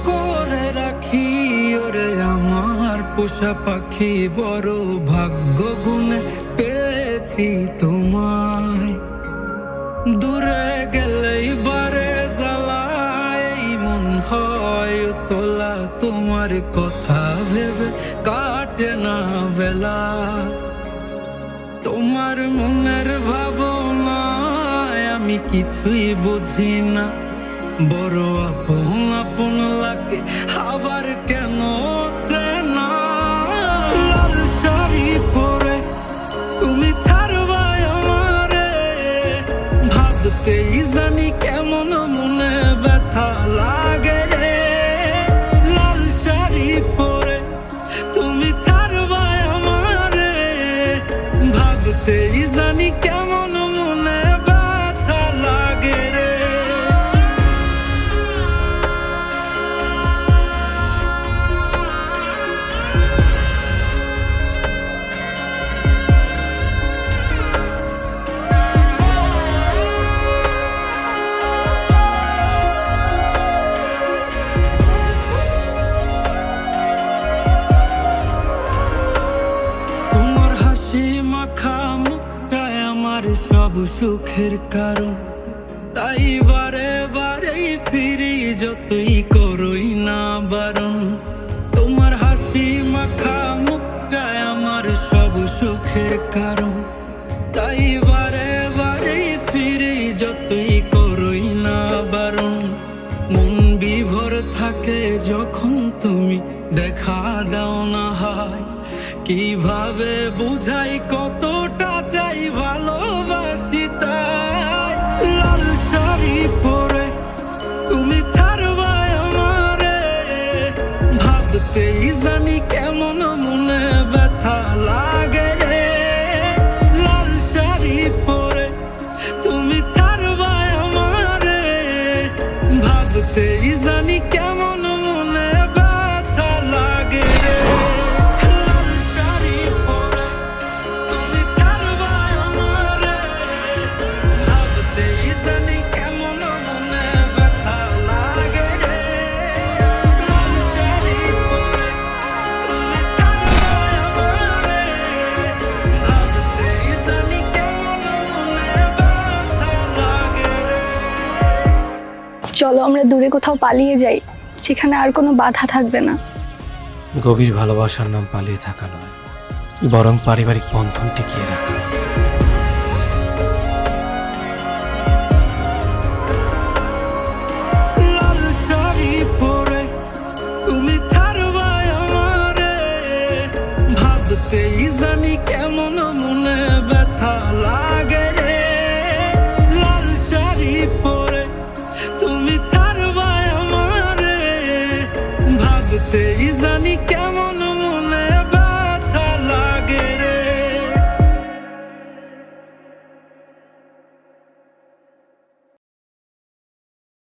করে রাখি ওরে আমার পোষা পাখি, বড় ভাগ্য গুণে পেয়েছি তোমায়। দূরে গেলেই বারে জ্বালায় মন হয় তোলা, তোমার কথা ভেবে কাটে না বেলা। তোমার মনের ভাবনায় আমি কিছুই বুঝি না, বড় আপন আপন লাগে আবার কেন চেনা। লাল শাড়ি পরে তুমি ছাড়বা আমারে, ভাবতেই জানি কেমন মনে ব্যথা লাগে রে। লাল শাড়ি পরে তুমি ছাড়বা আমারে, ভাবতেই জানি কেমন মনে ব্যথা লাগে রে। তোমার হাসি মাখা মুখটায় আমার সব সুখের কারণ, তাই বারে বারেই ফিরি যতই করই না বারণ। তোমার হাসি মাখা মুখটায় আমার সব সুখের কারণ, তাই বারে বারেই ফিরি যতই করই না বারণ। মন বিভোর থাকে যখন তুমি দেখা দাও না হয়, কিভাবে বুঝাই কতটা চাই ভালোবাসি তাই। লাল শাড়ি পরে তুমি ছাড়বা আমারে, ভাবতেই জানি কেমন মনে ব্যথা লাগে রে। লাল শাড়ি পরে তুমি ছাড়বা আমারে, ভাবতেই জানি কেমন মনে ব্যথা লাগে রে। লাল শাড়ি পরে তুমি ছাড়বা আমারে, ভাবতেই জানি কেমন মনে ব্যথা লাগে রে। লাল শাড়ি পরে তুমি ছাড়বা আমারে, ভাবতেই জানি কেমন মনে ব্যথা লাগে রে। চলো আমরা দূরে কোথাও পালিয়ে যাই, যেখানে আর কোনো বাধা থাকবে না। গভীর ভালোবাসার নাম পালিয়ে থাকা নয়, বরং পারিবারিক বন্ধন টিকিয়ে রাখা।